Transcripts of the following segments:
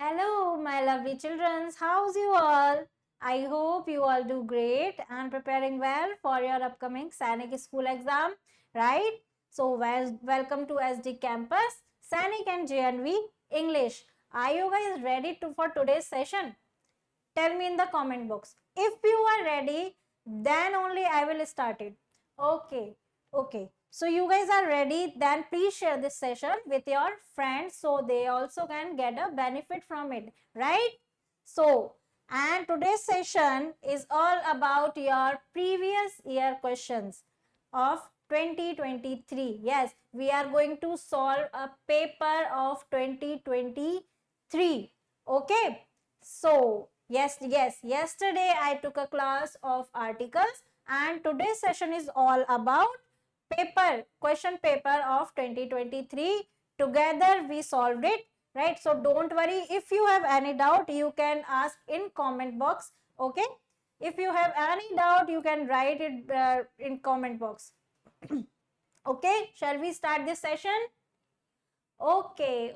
Hello, my lovely children. How's you all? I hope you all do great and preparing well for your upcoming Sainik school exam, right? So, welcome to SD Campus, Sainik and JNV English. Are you guys ready for today's session? Tell me in the comment box. If you are ready, then only I will start it. Okay. So you guys are ready, then please share this session with your friends so they also can get a benefit from it, right? So, and today's session is all about your previous year questions of 2023. Yes, we are going to solve a paper of 2023. Okay. So, yesterday I took a class of articles and today's session is all about question paper of 2023. Together we solved it, right? So don't worry, if you have any doubt you can ask in comment box. Okay, if you have any doubt you can write it in comment box. Okay, shall we start this session? Okay.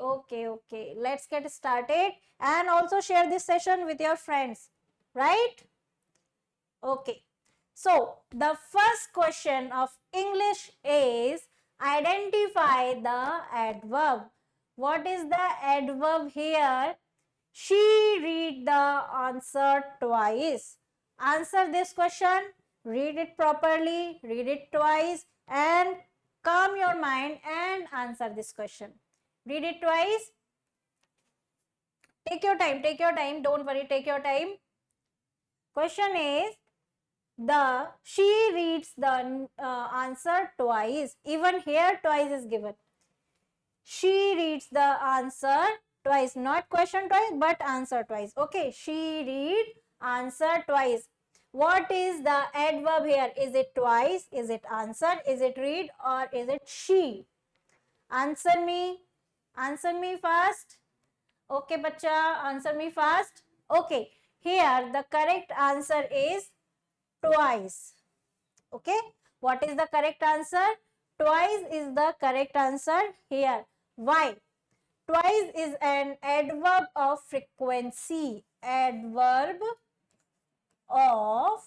Let's get started and also share this session with your friends, right? Okay. So, the first question of English is identify the adverb. What is the adverb here? She read the answer twice. Answer this question, read it properly, read it twice and calm your mind and answer this question. Read it twice. Take your time, don't worry, take your time. Question is, she reads the answer twice. Even here twice is given. She reads the answer twice, not question twice but answer twice. Okay, she read answer twice. What is the adverb here? Is it twice? Is it answer? Is it read? Or is it she? Answer me. Answer me fast. Okay, bacha, answer me fast. Okay, here the correct answer is twice. Okay, what is the correct answer? Twice is the correct answer here. Why? Twice is an adverb of frequency. Adverb of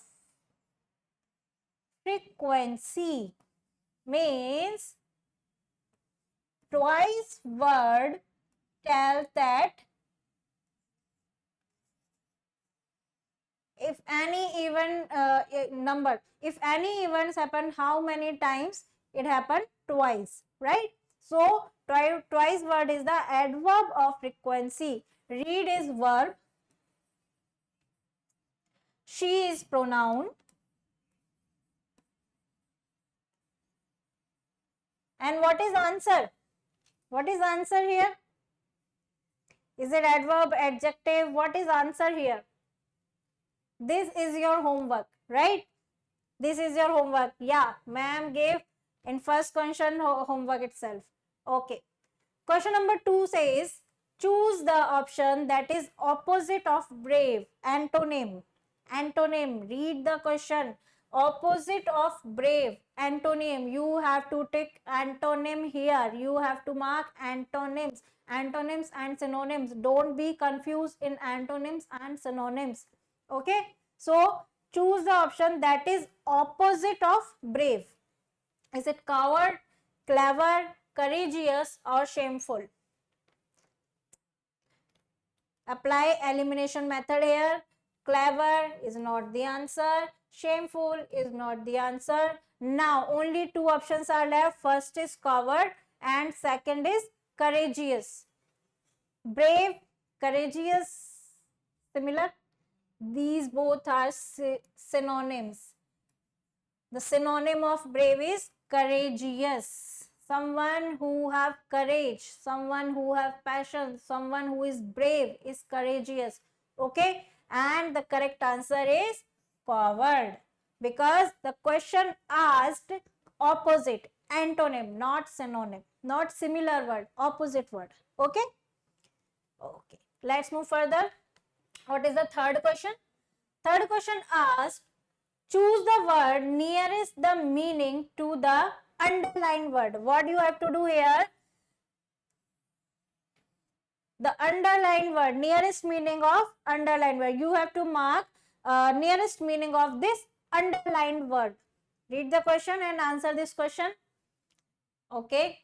frequency means twice word tells that if any number, if any events happen, how many times it happened? Twice, right? So twice word is the adverb of frequency. Read is verb, she is pronoun, and what is answer? What is answer here? Is it adverb, adjective? What is answer here? This is your homework, right? This is your homework. Yeah, ma'am gave in first question homework itself. Okay. Question number 2 says, choose the option that is opposite of brave. Antonym. Antonym. Read the question. Opposite of brave. Antonym. You have to take antonym here. You have to mark antonyms. Antonyms and synonyms. Don't be confused in antonyms and synonyms. Okay. So, choose the option that is opposite of brave. Is it coward, clever, courageous or shameful? Apply elimination method here. Clever is not the answer. Shameful is not the answer. Now only two options are left. First is coward and second is courageous. Brave, courageous, similar. These both are synonyms. The synonym of brave is courageous. Someone who have courage, someone who have passion, someone who is brave is courageous. Okay, and the correct answer is coward, because the question asked opposite, antonym, not synonym, not similar word, opposite word. Okay. Let's move further. What is the third question? Third question asked, choose the word nearest the meaning to the underlined word. What you have to do here? The underlined word, nearest meaning of underlined word. You have to mark nearest meaning of this underlined word. Read the question and answer this question. Okay.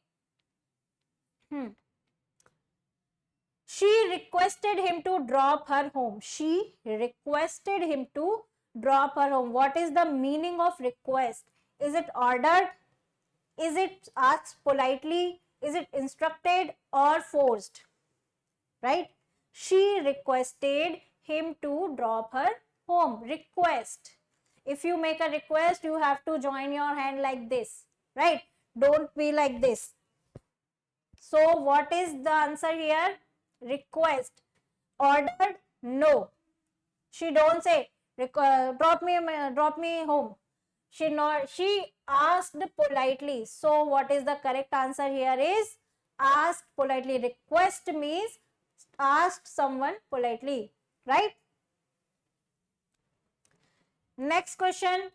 She requested him to drop her home. She requested him to drop her home. What is the meaning of request? Is it ordered? Is it asked politely? Is it instructed or forced? Right? She requested him to drop her home. Request. If you make a request, you have to join your hand like this. Right? Don't be like this. So what is the answer here? Request. Ordered? No. She don't say drop me home. She asked politely. So what is the correct answer here is asked politely. Request means asked someone politely, right? Next question.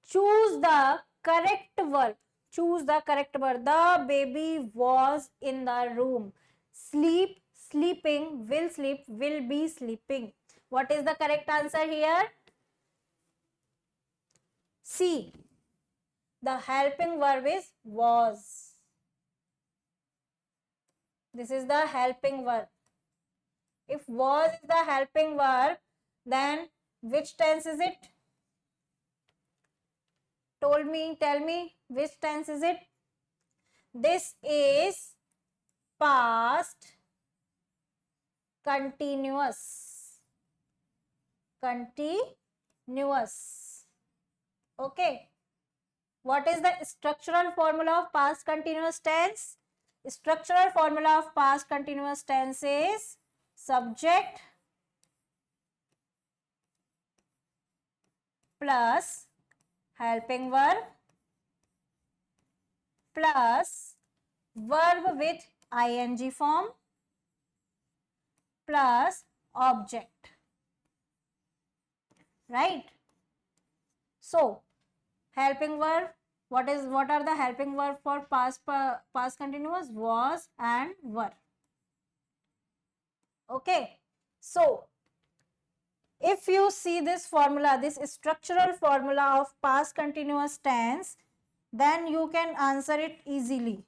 Choose the correct verb. Choose the correct verb. The baby was in the room. Sleep, sleeping, will sleep, will be sleeping. What is the correct answer here? C. The helping verb is was. This is the helping verb. If was is the helping verb, then which tense is it? Tell me, which tense is it? This is past continuous. Continuous. Okay. What is the structural formula of past continuous tense? Structural formula of past continuous tense is subject plus helping verb plus verb with ing form plus object. Right? So, helping verb, what are the helping verb for past continuous? Was and were. Okay. So, if you see this formula, this structural formula of past continuous tense, then you can answer it easily.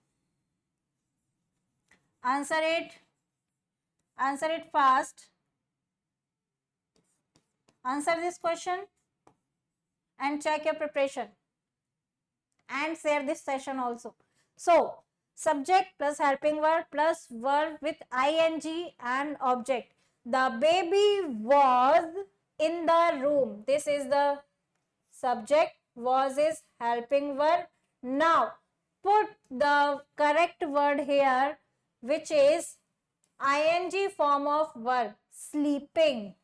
Answer it fast. Answer this question and check your preparation and share this session also. So, subject plus helping verb plus verb with ing and object. The baby was in the room. This is the subject. Was is helping verb. Now, put the correct word here, which is ing form of verb, sleeping.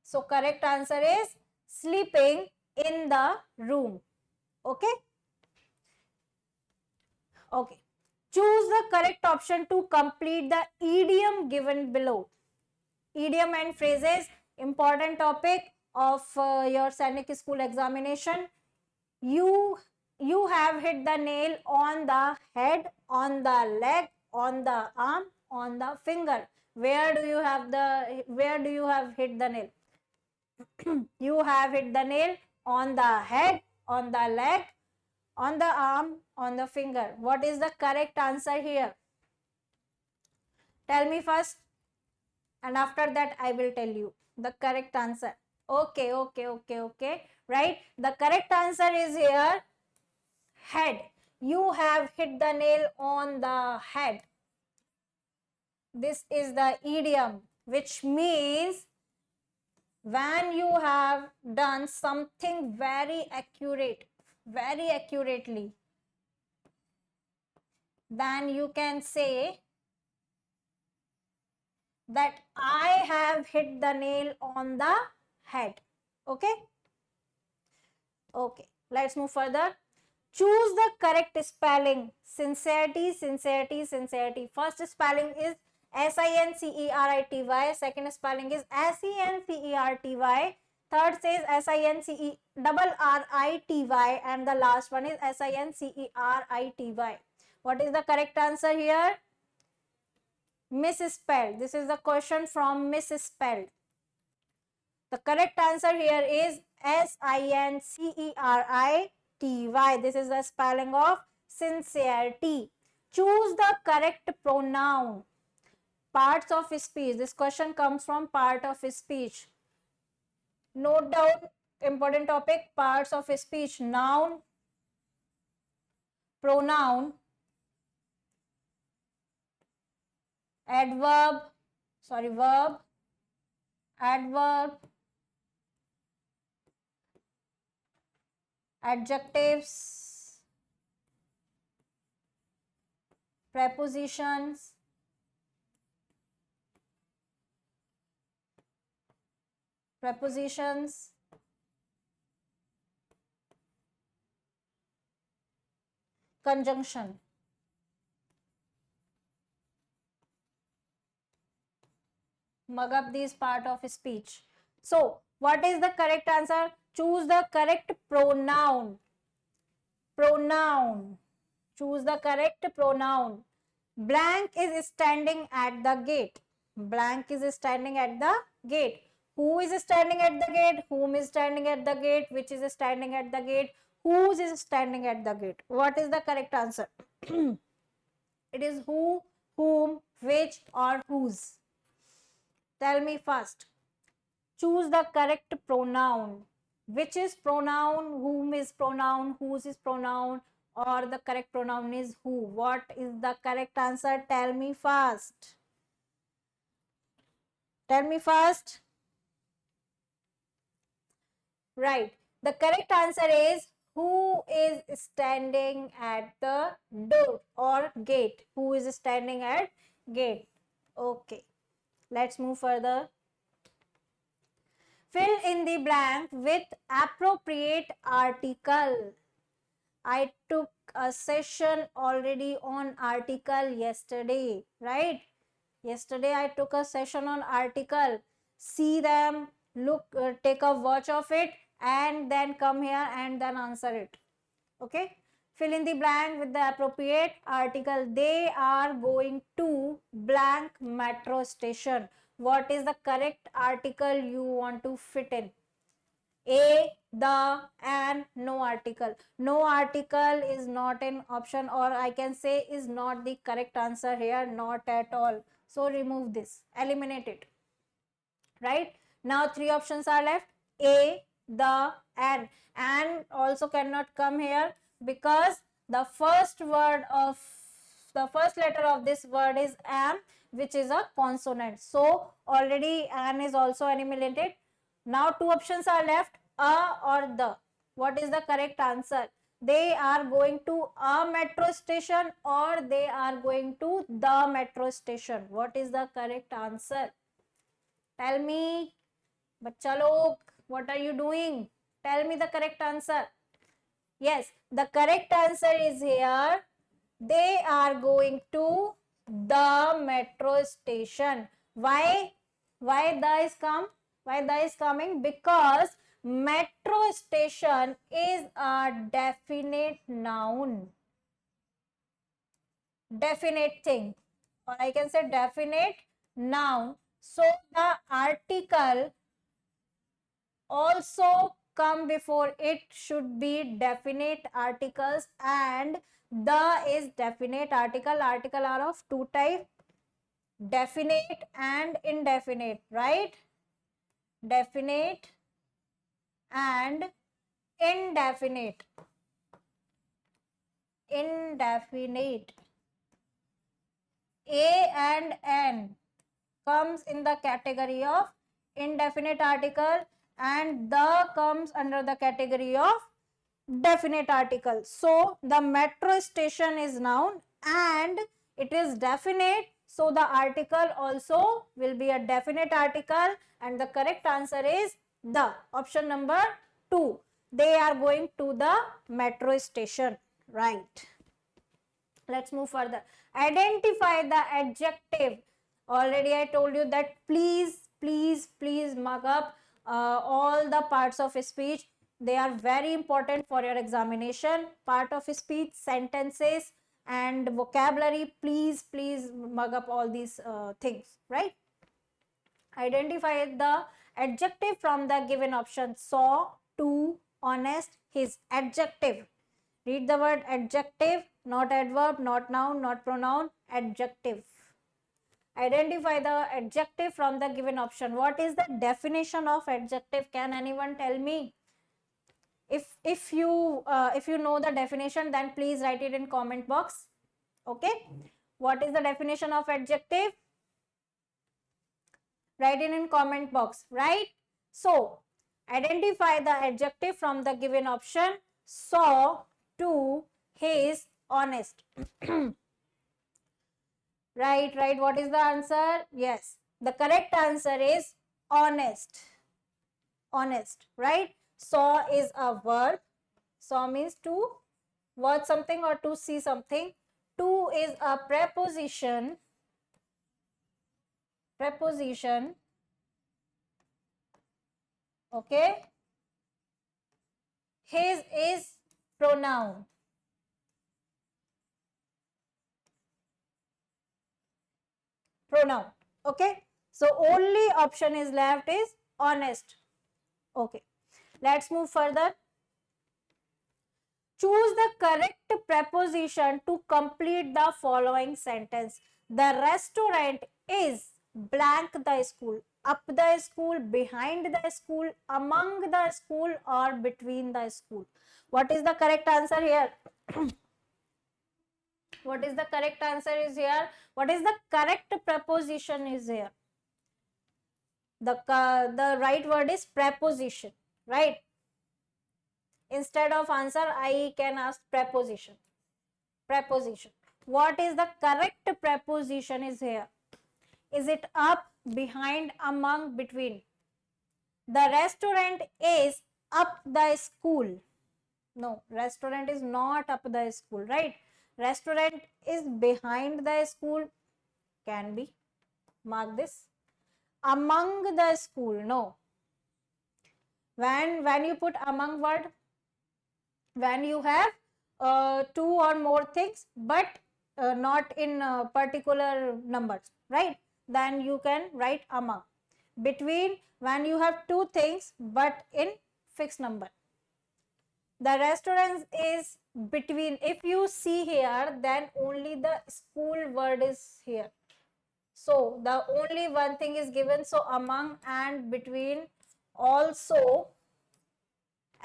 So, correct answer is sleeping in the room. Okay. Okay. Choose the correct option to complete the idiom given below. Idiom and phrases, important topic of your Sainik school examination. You have hit the nail on the head, on the leg, on the arm, on the finger. Where do you have hit the nail? You have hit the nail on the head, on the leg, on the arm, on the finger. What is the correct answer here? Tell me first, and after that I will tell you the correct answer. Okay. Right? The correct answer is here head. You have hit the nail on the head. This is the idiom, which means when you have done something very accurately, then you can say that I have hit the nail on the head. Okay. Okay. Let's move further. Choose the correct spelling. Sincerity. First spelling is SINCERITY. Second spelling is SENCERTY. Third says SINCERRITY. And the last one is SINCERITY. What is the correct answer here? Misspelled. This is the question from misspelled. The correct answer here is sincerity. This is the spelling of sincerity. Choose the correct pronoun. Parts of speech. This question comes from part of speech. Note down important topic, parts of speech. Noun, pronoun, verb, adverb, adjectives, prepositions, conjunction. Mug up these part of speech. So, what is the correct answer? Choose the correct pronoun. Choose the correct pronoun. Blank is standing at the gate. Blank is standing at the gate. Who is standing at the gate? Whom is standing at the gate? Which is standing at the gate? Whose is standing at the gate? What is the correct answer? It is who, whom, which, or whose. Tell me first. Choose the correct pronoun. Which is pronoun? Whom is pronoun? Whose is pronoun? Or the correct pronoun is who? What is the correct answer? Tell me first. Tell me first. Right. The correct answer is who is standing at the door or gate. Who is standing at gate. Okay. Let's move further. Fill in the blank with appropriate article. I took a session already on article yesterday, right? Yesterday I took a session on article. See them, look, take a watch of it, and then come here and then answer it. Okay? Fill in the blank with the appropriate article. They are going to blank metro station. What is the correct article you want to fit in? A, the, and no article. No article is not an option, or I can say is not the correct answer here, not at all. So remove this, eliminate it. Right? Now three options are left. A, the, and also cannot come here because the first letter of this word is am, which is a consonant. So already an is also eliminated. Now two options are left, a or the. What is the correct answer? They are going to a metro station or they are going to the metro station. What is the correct answer? Tell me, bachcha log, what are you doing? Tell me the correct answer. Yes, the correct answer is here. They are going to the metro station. Why? Why the is come? Why the is coming? Because metro station is a definite noun. Definite thing. Or I can say definite noun. So the article also come before it should be definite articles, and the is definite article. Article are of two type, definite and indefinite, right? Definite and indefinite. Indefinite. A and N comes in the category of indefinite article, and the comes under the category of definite article. So the metro station is noun and it is definite. So the article also will be a definite article, and the correct answer is the option number 2. They are going to the metro station, right? Let's move further. Identify the adjective. Already I told you that please mug up all the parts of speech. They are very important for your examination. Part of speech, sentences, and vocabulary. Please mug up all these things, right? Identify the adjective from the given option. Saw, to, honest, his. Adjective. Read the word adjective, not adverb, not noun, not pronoun. Adjective. Identify the adjective from the given option. What is the definition of adjective? Can anyone tell me? If you know the definition, then please write it in comment box. Okay, what is the definition of adjective? Write it in comment box, right? So identify the adjective from the given option. Saw, to, his, honest. Right, what is the answer? Yes, the correct answer is honest. Honest, right? Saw is a verb. Saw means to watch something or to see something. To is a preposition. Okay. His is pronoun. Okay, so only option is left is honest. Okay, let's move further. Choose the correct preposition to complete the following sentence. The restaurant is blank the school. Up the school, behind the school, among the school, or between the school. What is the correct answer here? What is the correct answer is here? What is the correct preposition is here? The right word is preposition, right? Instead of answer, I can ask preposition. Preposition. What is the correct preposition is here? Is it up, behind, among, between? The restaurant is up the school. No, restaurant is not up the school, right? Restaurant is behind the school. Can be. Mark this. Among the school. No. When you put among word, when you have two or more things, but not in particular numbers, right? Then you can write among. Between, when you have two things but in fixed number. The restaurant is between. If you see here, then only the school word is here. So the only one thing is given. So among and between also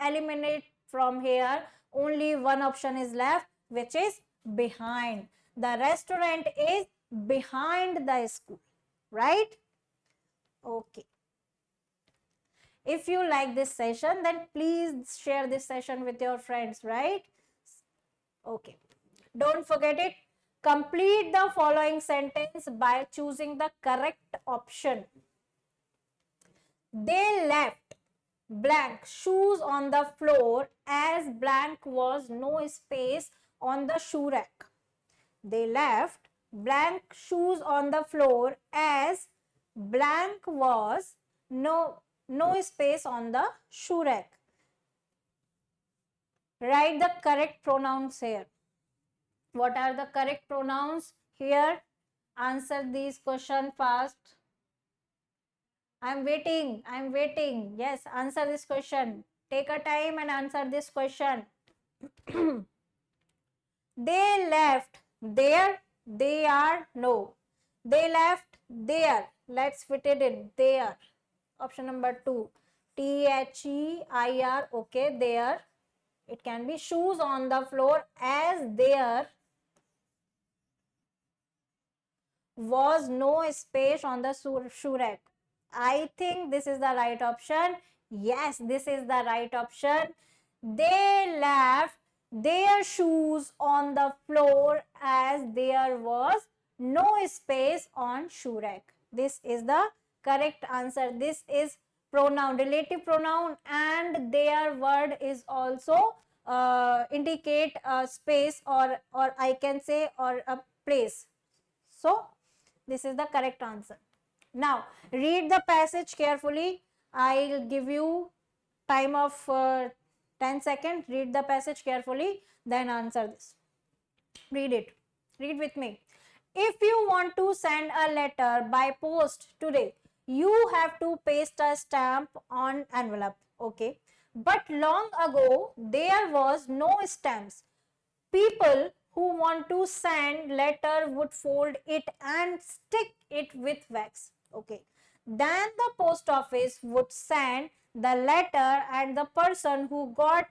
eliminate from here. Only one option is left, which is behind. The restaurant is behind the school, right? Okay. If you like this session, then please share this session with your friends, right? Okay. Don't forget it. Complete the following sentence by choosing the correct option. They left blank shoes on the floor as blank was no space on the shoe rack. They left blank shoes on the floor as blank was no space on the shoe rack. Write the correct pronouns here. What are the correct pronouns here? Answer these questions fast. I'm waiting. Yes, answer this question. Take a time and answer this question. They left there, they are, no. They left there. Let's fit it in. There. Option number 2. THEIR. Okay, there. It can be shoes on the floor as there was no space on the shoe rack. I think this is the right option. Yes, this is the right option. They left their shoes on the floor as there was no space on shoe rack. This is the correct answer. This is pronoun, relative pronoun, and their word is also indicate a space or I can say or a place. So this is the correct answer. Now read the passage carefully. I'll give you time of 10 seconds. Read the passage carefully, then answer this. Read it. Read with me. If you want to send a letter by post today, you have to paste a stamp on envelope. Okay. But long ago, there was no stamps. People who want to send letter would fold it and stick it with wax. Okay. Then the post office would send the letter and the person who got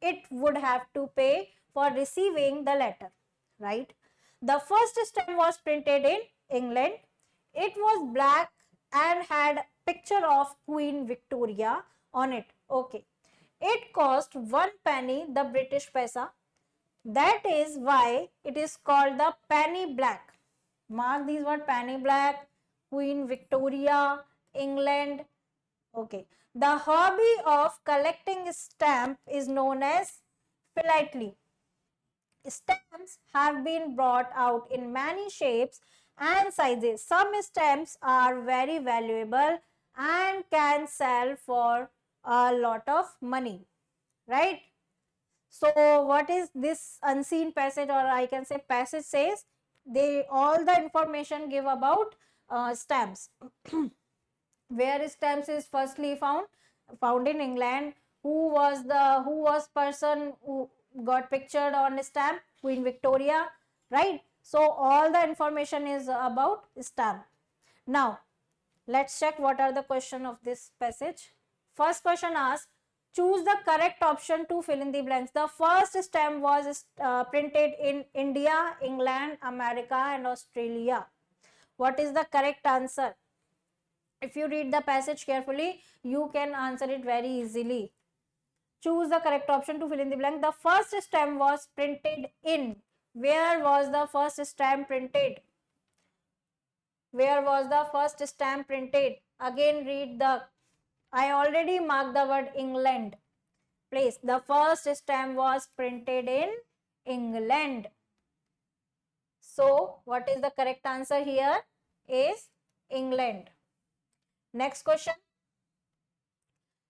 it would have to pay for receiving the letter, right? The first stamp was printed in England. It was black and had picture of Queen Victoria on it. Okay. It cost 1 penny, the British paisa. That is why it is called the penny black. Mark these words: penny black, Queen Victoria, England. Okay. The hobby of collecting stamp is known as philately. Stamps have been brought out in many shapes and sizes. Some stamps are very valuable and can sell for a lot of money, right? So what is this unseen passage, or I can say passage, says they all the information give about stamps. Where stamps is firstly found in England. Who was person who got pictured on stamp? Queen Victoria, right? So all the information is about stamp. Now let's check what are the question of this passage. First question asks, choose the correct option to fill in the blanks. The first stamp was printed in India, England, America and Australia. What is the correct answer? If you read the passage carefully, you can answer it very easily. Choose the correct option to fill in the blank. The first stamp was printed in. Where was the first stamp printed? Where was the first stamp printed? Again read the, I already marked the word England. Please, the first stamp was printed in England. So, what is the correct answer here? Is England. Next question.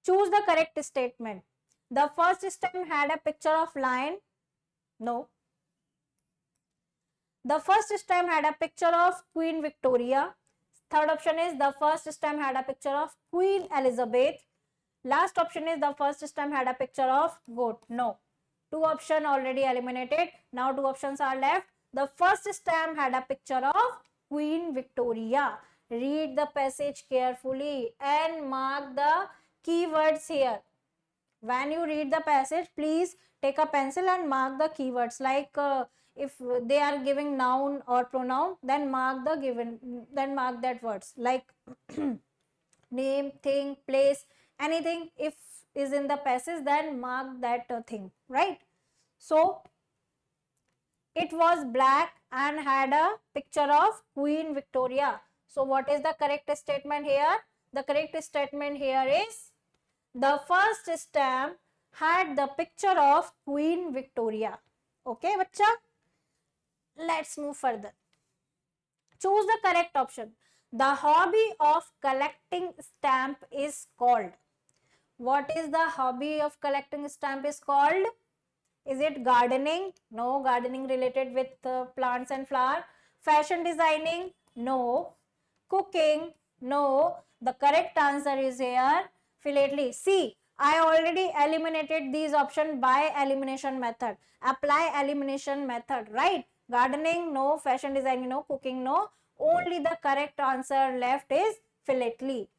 Choose the correct statement. The first stamp had a picture of lion. No. The first stamp had a picture of Queen Victoria. Third option is the first stamp had a picture of Queen Elizabeth. Last option is the first stamp had a picture of goat. No. Two options already eliminated. Now two options are left. The first stamp had a picture of Queen Victoria. Read the passage carefully and mark the keywords here. When you read the passage, please take a pencil and mark the keywords. Like if they are giving noun or pronoun, then mark that words. Like name, thing, place, anything. If is in the passage, then mark that thing, right? So it was black and had a picture of Queen Victoria. So what is the correct statement here? The correct statement here is the first stamp had the picture of Queen Victoria. Okay, bacha? Let's move further. Choose the correct option. The hobby of collecting stamp is called. What is the hobby of collecting stamp is called? Is it gardening? No, gardening related with plants and flower. Fashion designing? No. Cooking? No. The correct answer is here, philately. See, I already eliminated these options by elimination method. Apply elimination method, right? Gardening? No. Fashion designing? No. Cooking? No. Only the correct answer left is philately.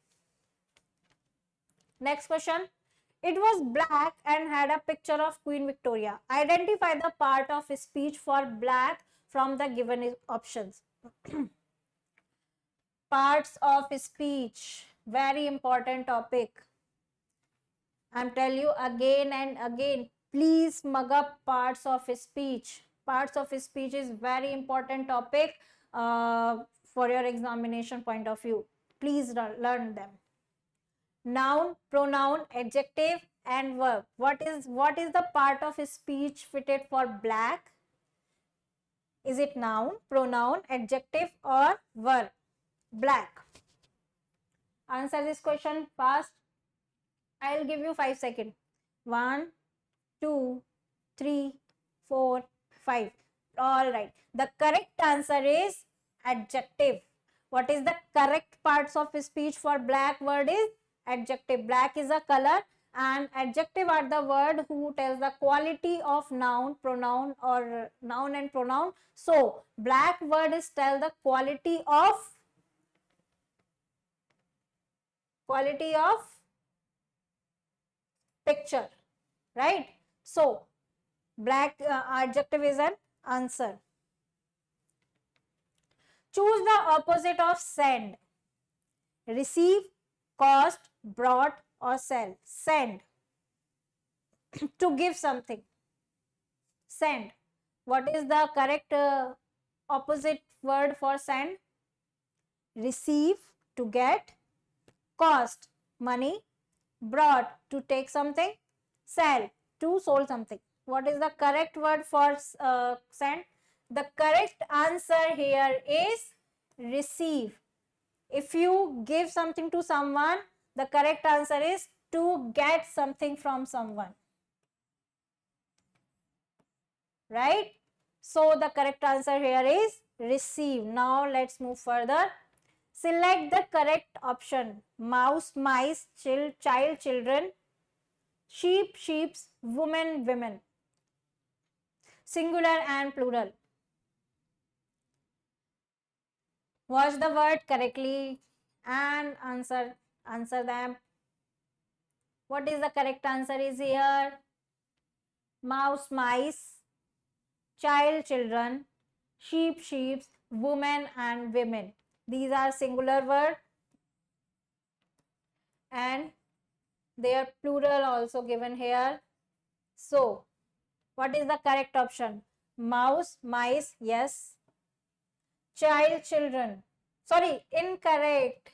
Next question. It was black and had a picture of Queen Victoria. Identify the part of speech for black from the given options. Parts of speech, very important topic. I'm telling you again and again, please mug up parts of speech. Parts of speech is very important topic for your examination point of view. Please learn them. Noun, pronoun, adjective and verb. What is the part of speech fitted for black? Is it noun, pronoun, adjective or verb? Black. Answer this question fast. I'll give you 5 seconds. 1, 2, 3, 4, 5. All right. The correct answer is adjective. What is the correct parts of speech for black word is adjective. Black is a color and adjective are the word who tells the quality of noun, pronoun or noun and pronoun. So black word is tell the quality of picture, right? So black adjective is an answer. Choose the opposite of send. Receive, cost, brought or sell. Send. To give something. Send. What is the correct opposite word for send? Receive, to get. Cost, money. Brought, to take something. Sell, to sold something. What is the correct word for send? The correct answer here is receive. If you give something to someone, the correct answer is to get something from someone. Right? So the correct answer here is receive. Now let's move further. Select the correct option. Mouse, mice, child, children. Sheep, sheeps, woman, women. Singular and plural. Watch the word correctly and answer them. What is the correct answer is here? Mouse, mice, child, children, sheep, sheeps, women and women. These are singular word and they are plural also given here. So, what is the correct option? Mouse, mice, yes. Child, children. Sorry, incorrect.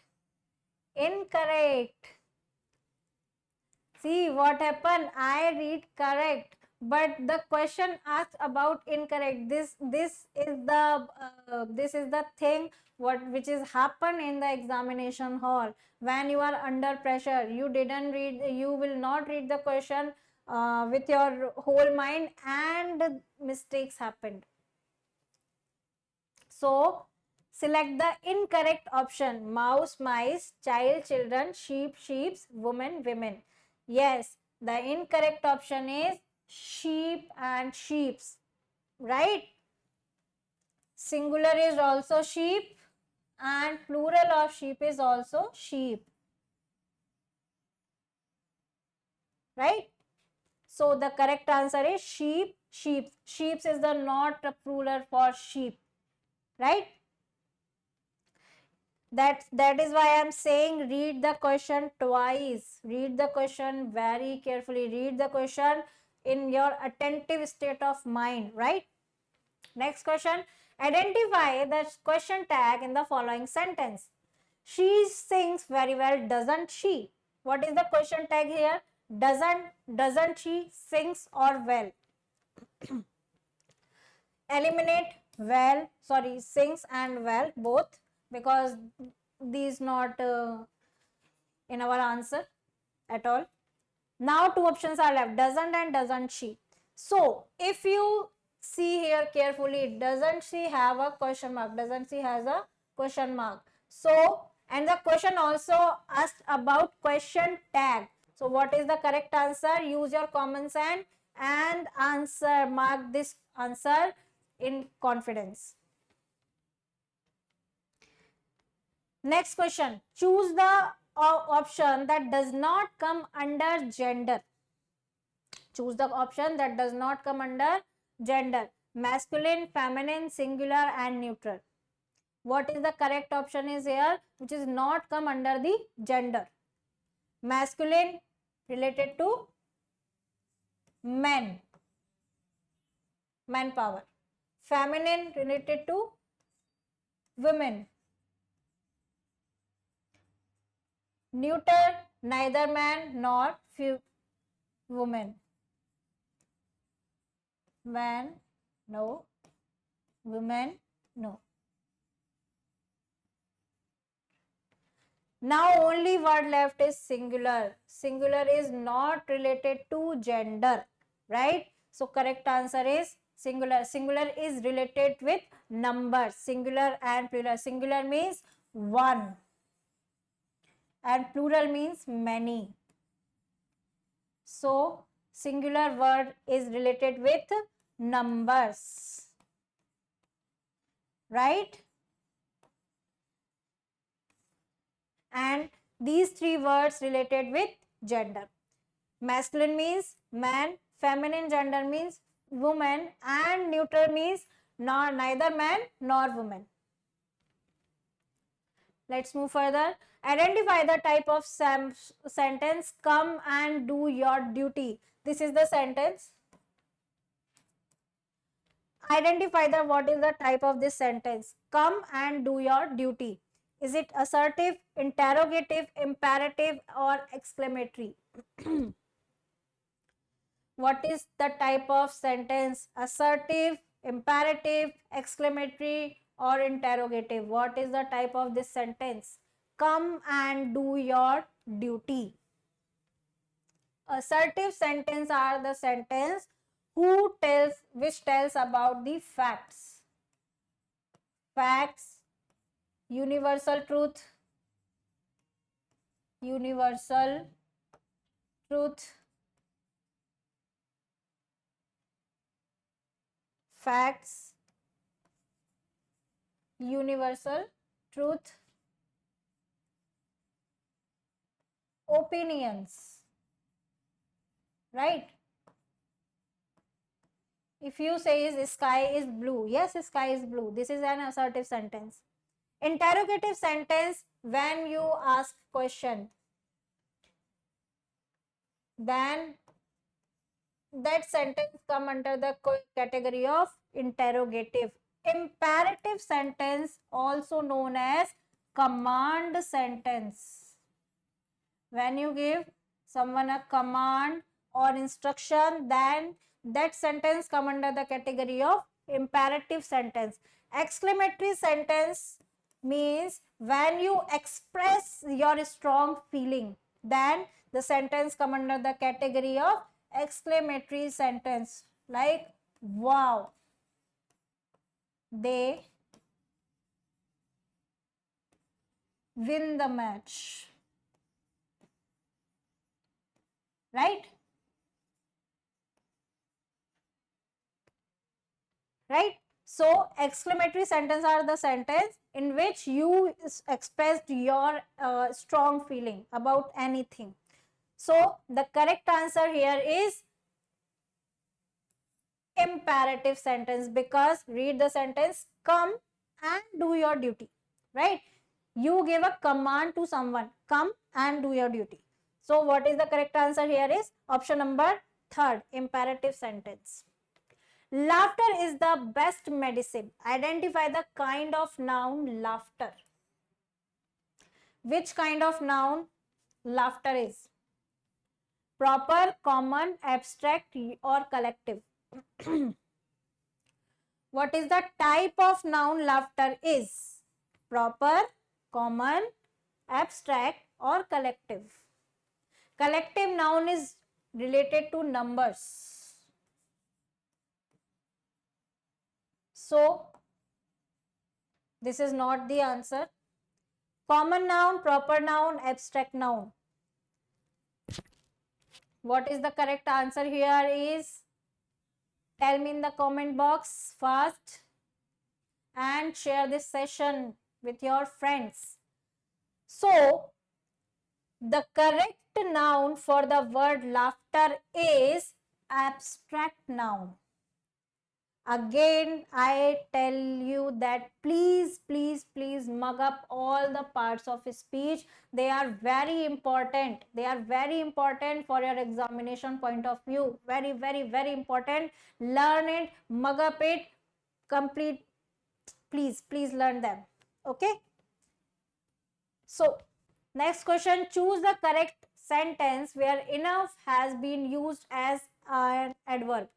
Incorrect. See what happened? I read correct, but the question asked about incorrect. This is the thing which is happen in the examination hall. When you are under pressure, you didn't read. You will not read the question with your whole mind, and mistakes happened. So select the incorrect option. Mouse, mice, child, children, sheep, sheeps, woman, women. Yes, the incorrect option is sheep and sheeps, right? Singular is also sheep and plural of sheep is also sheep, right? So the correct answer is sheep, sheep. Sheeps is the not a plural for sheep, right? That is why I'm saying read the question twice. Read the question very carefully. Read the question in your attentive state of mind, right? Next question. Identify the question tag in the following sentence. She sings very well, doesn't she? What is the question tag here? Doesn't she sings or well? Eliminate well, sorry, sings and well both, because these not in our answer at all. Now two options are left, doesn't and doesn't she. So if you see here carefully, doesn't she have a question mark? Doesn't she has a question mark? So, and the question also asked about question tag. So what is the correct answer? Use your common sense and answer, mark this answer in confidence. Next question. Choose the option that does not come under gender. Choose the option that does not come under gender. Masculine, feminine, singular and neutral. What is the correct option is here, which is not come under the gender? Masculine related to men, manpower. Feminine related to women. Neuter, neither man nor woman. Man, no. Women, no. Now only word left is singular. Singular is not related to gender, right? So correct answer is Singular. Singular is related with numbers. Singular and plural. Singular means one and plural means many. So singular word is related with numbers, right? And these three words related with gender. Masculine means man, feminine gender means woman, and neutral means neither man nor woman. Let's move further. Identify the type of sentence, come and do your duty. This is the sentence. Identify what is the type of this sentence. Come and do your duty. Is it assertive, interrogative, imperative, or exclamatory? What is the type of sentence? Assertive, imperative, exclamatory, or interrogative? What is the type of this sentence? Come and do your duty. Assertive sentence are the sentence which tells about the facts. Facts, universal truth, facts, universal truth, opinions, right? If you say sky is blue, yes, sky is blue. This is an assertive sentence. Interrogative sentence, when you ask question, then that sentence come under the category of interrogative. Imperative sentence, also known as command sentence. When you give someone a command or instruction, then that sentence come under the category of imperative sentence. Exclamatory sentence means when you express your strong feeling, then the sentence come under the category of exclamatory sentence, like wow, they win the match, right? Right? So exclamatory sentence are the sentence in which you expressed your strong feeling about anything. So the correct answer here is imperative sentence, because read the sentence, come and do your duty, right? You give a command to someone, come and do your duty. So what is the correct answer here is option number 3rd, imperative sentence. Laughter is the best medicine. Identify the kind of noun laughter. Which kind of noun laughter is? Proper, common, abstract, or collective? What is the type of noun laughter is? Proper, common, abstract, or collective? Collective noun is related to numbers. So, this is not the answer. Common noun, proper noun, abstract noun. What is the correct answer here is? Tell me in the comment box fast and share this session with your friends. So, the correct noun for the word laughter is abstract noun. Again, I tell you that please mug up all the parts of speech. They are very important. They are very important for your examination point of view. Very important. Learn it, mug up it, complete. Please learn them. Okay. So, next question. Choose the correct sentence where enough has been used as an adverb.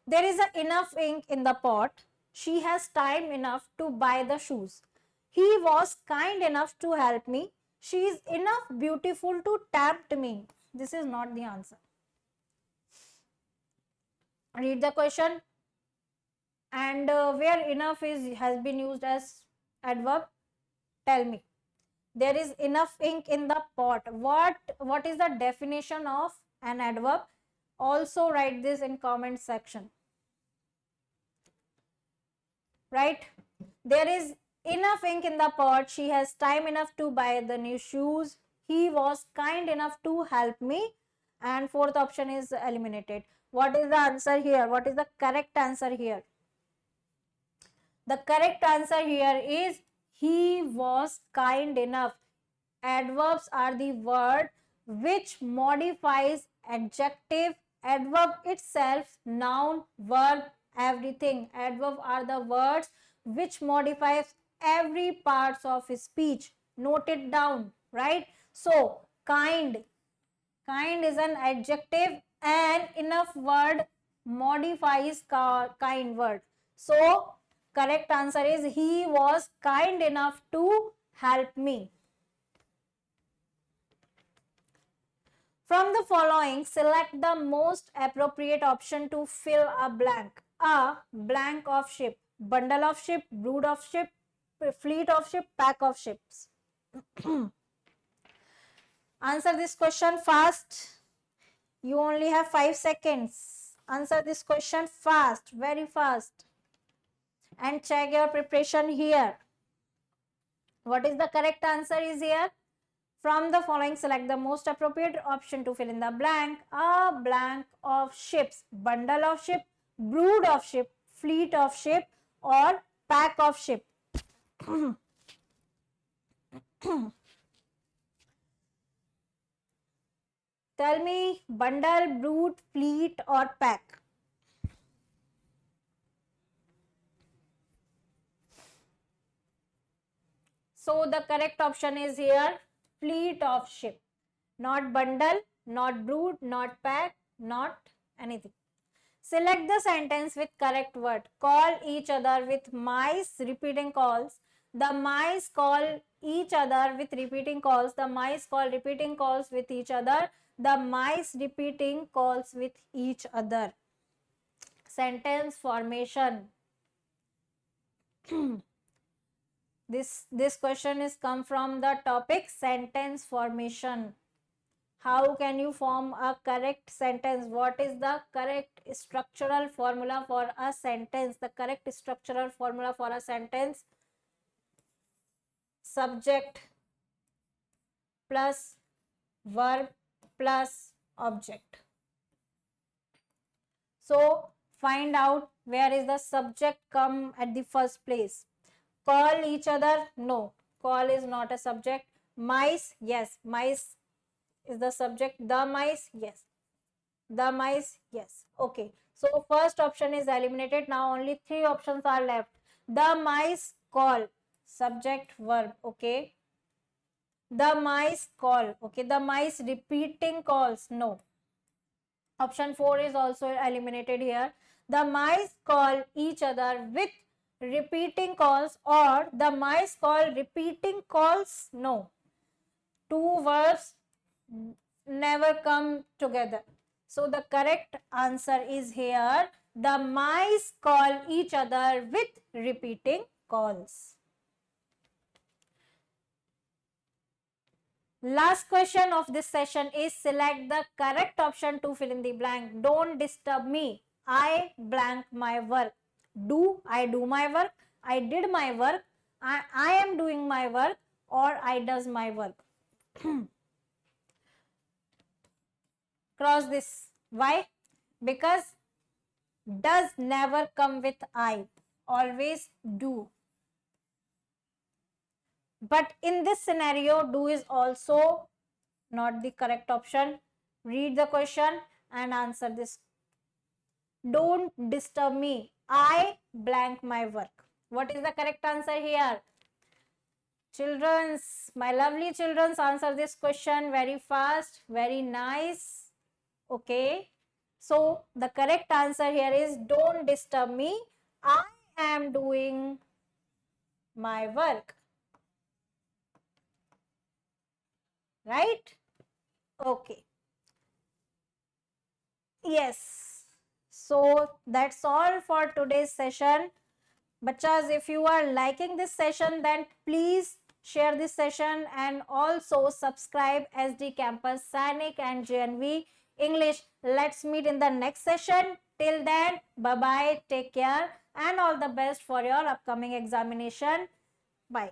There is enough ink in the pot. She has time enough to buy the shoes. He was kind enough to help me. She is enough beautiful to tempt me. This is not the answer. Read the question. And where enough is has been used as adverb, tell me. There is enough ink in the pot. What is the definition of an adverb? Also write this in comment section. Right? There is enough ink in the pot. She has time enough to buy the new shoes. He was kind enough to help me. And fourth option is eliminated. What is the answer here? What is the correct answer here? The correct answer here is he was kind enough. Adverbs are the word which modifies adjective, adverb itself, noun, verb, everything. Adverb are the words which modifies every parts of speech. Note it down, right? So, kind is an adjective and enough word modifies kind word. So, correct answer is he was kind enough to help me. From the following, select the most appropriate option to fill a blank. A blank of ship, bundle of ship, brood of ship, fleet of ship, pack of ships. Answer this question fast. You only have 5 seconds. Answer this question fast, very fast. And check your preparation here. What is the correct answer is here? From the following, select the most appropriate option to fill in the blank. A blank of ships, bundle of ship, brood of ship, fleet of ship, or pack of ship. Tell me, bundle, brood, fleet, or pack? So the correct option is here, fleet of ship. Not bundle, not brood, not pack, not anything. Select the sentence with correct word. Call each other with mice, repeating calls. The mice call each other with repeating calls. The mice call repeating calls with each other. The mice repeating calls with each other. Sentence formation. This question is come from the topic sentence formation. How can you form a correct sentence? What is the correct structural formula for a sentence? The correct structural formula for a sentence: subject plus verb plus object. So find out where is the subject come at the first place. Call each other, no, call is not a subject. Mice, yes, mice is the subject. The mice, yes, the mice, yes. Okay, so first option is eliminated. Now only 3 options are left. The mice call, subject verb. Okay, the mice call. Okay, the mice repeating calls, no. Option 4 is also eliminated here. The mice call each other with repeating calls, or the mice call repeating calls, no. 2 verbs never come together. So the correct answer is here, the mice call each other with repeating calls. Last question of this session is select the correct option to fill in the blank. Don't disturb me. I blank my work. I do my work. I did my work. I am doing my work, or I does my work. Cross this. Why? Because does never come with I. Always do. But in this scenario, do is also not the correct option. Read the question and answer this. Don't disturb me. I blank my work. What is the correct answer here? Children's, my lovely children's, answer this question very fast, very nice. Okay. So the correct answer here is don't disturb me. I am doing my work. Right? Okay. Yes. So that's all for today's session. Bachas, if you are liking this session, then please share this session and also subscribe SD Campus, Sainik and JNV English. Let's meet in the next session. Till then, bye-bye, take care and all the best for your upcoming examination. Bye.